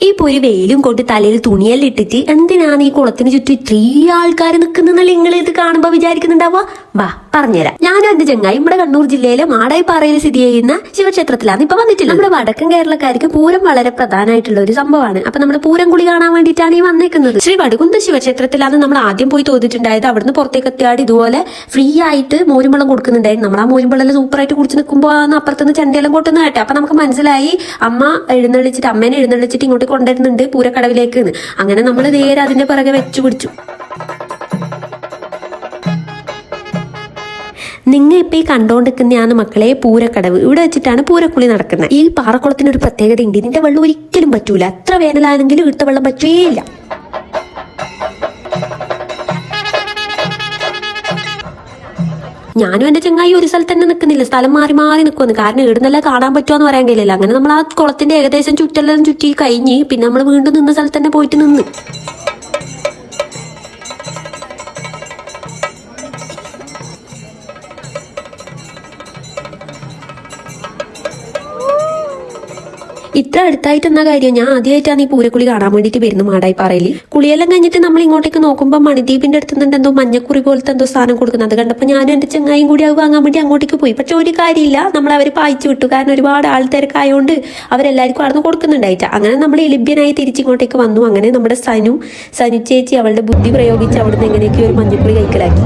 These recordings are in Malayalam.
ഇപ്പൊ ഒരു വെയിലും കൊണ്ട് തലയിൽ തുണിയെല്ലാം ഇട്ടിട്ട് എന്തിനാണ് ഈ കുളത്തിന് ചുറ്റും ഇത്രയും ആൾക്കാർ നിൽക്കുന്നല്ല നിങ്ങൾ ഇത് കാണുമ്പോ വിചാരിക്കുന്നുണ്ടാവുക. വാ പറഞ്ഞുതരാം. ഞാനും എന്റെ ചങ്ങായി നമ്മുടെ കണ്ണൂർ ജില്ലയിലെ മാടായിപ്പാറയിൽ സ്ഥിതി ചെയ്യുന്ന ശിവക്ഷേത്രത്തിലാണ് ഇപ്പൊ വന്നിട്ടില്ല. നമ്മുടെ വടക്കൻ കേരളക്കാർക്ക് പൂരം വളരെ പ്രധാനമായിട്ടുള്ള ഒരു സംഭവമാണ്. അപ്പൊ നമ്മൾ പൂരം കുളി കാണാൻ വേണ്ടിയിട്ടാണ് ഈ വന്നേക്കുന്നത്. ശ്രീ വടുകുന്ത ശിവക്ഷേത്രത്തിലാണ് നമ്മൾ ആദ്യം പോയി തോന്നിട്ടുണ്ടായത്. അവിടുന്ന് പുറത്തേക്ക് എത്തിയാട് ഇതുപോലെ ഫ്രീ ആയിട്ട് മോരുമ്പളം കൊടുക്കുന്നുണ്ടായിരുന്നു. നമ്മൾ ആ മോരുമ്പളെല്ലാം സൂപ്പറായിട്ട് കുടിച്ച് നിൽക്കുമ്പോൾ അപ്പുറത്തുനിന്ന് ചെണ്ടയെല്ലാം കൊട്ടുന്ന കേട്ടെ. അപ്പൊ നമുക്ക് മനസ്സിലായി അമ്മേനെ എഴുന്നള്ളിച്ചിട്ട് ഇങ്ങോട്ട് കൊണ്ടുവരുന്നുണ്ട് പൂരക്കടവിലേക്ക്. അങ്ങനെ നമ്മൾ നേരെ അതിന്റെ പിറകെ വെച്ചു പിടിച്ചു. നിങ്ങൾ ഇപ്പൊ ഈ കണ്ടോണ്ടിരിക്കുന്നതാണ് മക്കളെ പൂരക്കടവ്. ഇവിടെ വെച്ചിട്ടാണ് പൂരക്കുളി നടക്കുന്നത്. ഈ പാറക്കുളത്തിന് ഒരു പ്രത്യേകത ഉണ്ട്. ഇതിന്റെ വെള്ളം ഒരിക്കലും പറ്റൂല. എത്ര വേനലാണെങ്കിലും ഇവിടുത്തെ വെള്ളം പറ്റുകയില്ല. ഞാനും എന്റെ ചങ്ങായി ഒരു സ്ഥലത്ത് തന്നെ നിൽക്കുന്നില്ല, സ്ഥലം മാറി മാറി നിൽക്കുന്നു. കാരണം ഇവിടുന്നെല്ലാം കാണാൻ പറ്റുമോ പറയാൻ കഴിയില്ല. അങ്ങനെ നമ്മൾ ആ കുളത്തിന്റെ ഏകദേശം ചുറ്റെല്ലാം ചുറ്റി കഴിഞ്ഞ് പിന്നെ നമ്മൾ വീണ്ടും നിന്ന സ്ഥലത്ത് തന്നെ പോയിട്ട് നിന്ന്. ഇത്ര അടുത്തായിട്ട് എന്നാ കാര്യം, ഞാൻ ആദ്യമായിട്ടാണ് ഈ പൂരക്കുളി കാണാൻ വേണ്ടിയിട്ട് വരുന്നു മാടായിപ്പാറയിൽ. കുളിയെല്ലാം കഴിഞ്ഞിട്ട് നമ്മൾ ഇങ്ങോട്ടേക്ക് നോക്കുമ്പോൾ മണിദ്വീപിന്റെ അടുത്തുനിന്ന് എന്തോ മഞ്ഞക്കുറി പോലത്തെ എന്തോ സാധനം കൊടുക്കുന്നത്. അത് കണ്ടപ്പോൾ ഞാനും എന്റെ ചങ്ങായും കൂടി അത് വാങ്ങാൻ വേണ്ടി അങ്ങോട്ടേക്ക് പോയി. പക്ഷെ ഒരു കാര്യമില്ല, നമ്മൾ അവർ പായിച്ചു വിട്ടു. കാരണം ഒരുപാട് ആൾത്തിരക്കായോണ്ട് അവരെല്ലാവർക്കും അവിടെ കൊടുക്കുന്നുണ്ടായിട്ടാ. അങ്ങനെ നമ്മൾ എലിബ്യനായി തിരിച്ചിങ്ങോട്ടേക്ക് വന്നു. അങ്ങനെ നമ്മുടെ സനു ചേച്ചി അവളുടെ ബുദ്ധി പ്രയോഗിച്ച് അവിടുന്ന് എങ്ങനെയൊക്കെ ഒരു മഞ്ഞക്കുറി കൈക്കലാക്കി.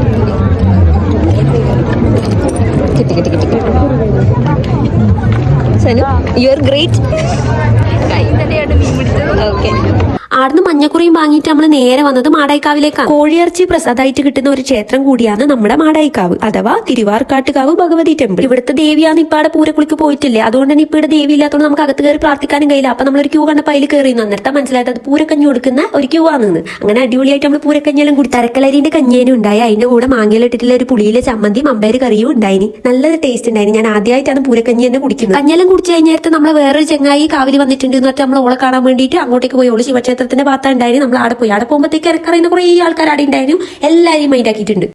You are great. Okay. ആടുന്ന് മഞ്ഞക്കുറിയും വാങ്ങിയിട്ട് നമ്മൾ നേരെ വന്നത് മാടായിക്കാവിലേക്കാണ്. കോഴിയിറച്ചി പ്രസാദമായിട്ട് കിട്ടുന്ന ഒരു ക്ഷേത്രം കൂടിയാണ് നമ്മുടെ മാടായിക്കാവ് അഥവാ തിരുവാർക്കാട്ടുകാവ് ഭഗവതി ടെമ്പിൾ. ഇവിടുത്തെ ദേവിയാണ് ഇപ്പൊ അവിടെ പൂരക്കുളിക്ക് പോയിട്ടില്ലേ. അതുകൊണ്ട് തന്നെ ഇപ്പൊ ഇവിടെ ദേവി ഇല്ലാത്തതുകൊണ്ട് നമുക്ക് അകത്ത് കയറി പ്രാർത്ഥിക്കാനും കഴിയില്ല. അപ്പൊ നമ്മളൊരു ക്യൂ കണ്ടപ്പോൾ അതിൽ കയറി അന്നേരത്തെ മനസ്സിലായത് അത് പൂരക്കഞ്ഞി കൊടുക്കുന്ന ഒരു ക്യൂ ആണെന്ന്. അങ്ങനെ അടിപൊളിയായിട്ട് നമ്മൾ പൂരക്കഞ്ഞിയെല്ലാം കൂടി തരക്കലരിന്റെ കഞ്ഞിയേനും ഉണ്ടായി. അതിന്റെ കൂടെ മാങ്ങയിലിട്ടിട്ടുള്ള ഒരു പുളിയിലെ ചമ്മന്തി മമ്പേര് കറിയും ഉണ്ടായിന്. നല്ലൊരു ടേസ്റ്റ് ഉണ്ടായിന്. ഞാൻ ആദ്യമായിട്ടാണ് പൂരക്കഞ്ഞി തന്നെ കുടിക്കുന്നത്. കഞ്ഞെല്ലാം കുടിച്ചു കഴിഞ്ഞാൽ നമ്മളെ വേറൊരു ചങ്ങായി കാവിൽ വന്നിട്ടുണ്ട് എന്ന് പറഞ്ഞാൽ നമ്മൾ ഓളെ കാണാൻ വേണ്ടിയിട്ട് അങ്ങോട്ടേക്ക് പോയി. ഓള് ശിവക്ഷേത്രത്തിന്റെ ഭാഗത്ത് ഉണ്ടായിരുന്നു. നമ്മൾ അവിടെ പോകുമ്പോഴത്തേക്ക് ഇറക്കറിയുന്ന കുറെ ആൾക്കാർ അവിടെ ഉണ്ടായിരുന്നു. എല്ലാവരെയും മൈൻഡ് ആക്കിയിട്ടുണ്ട്.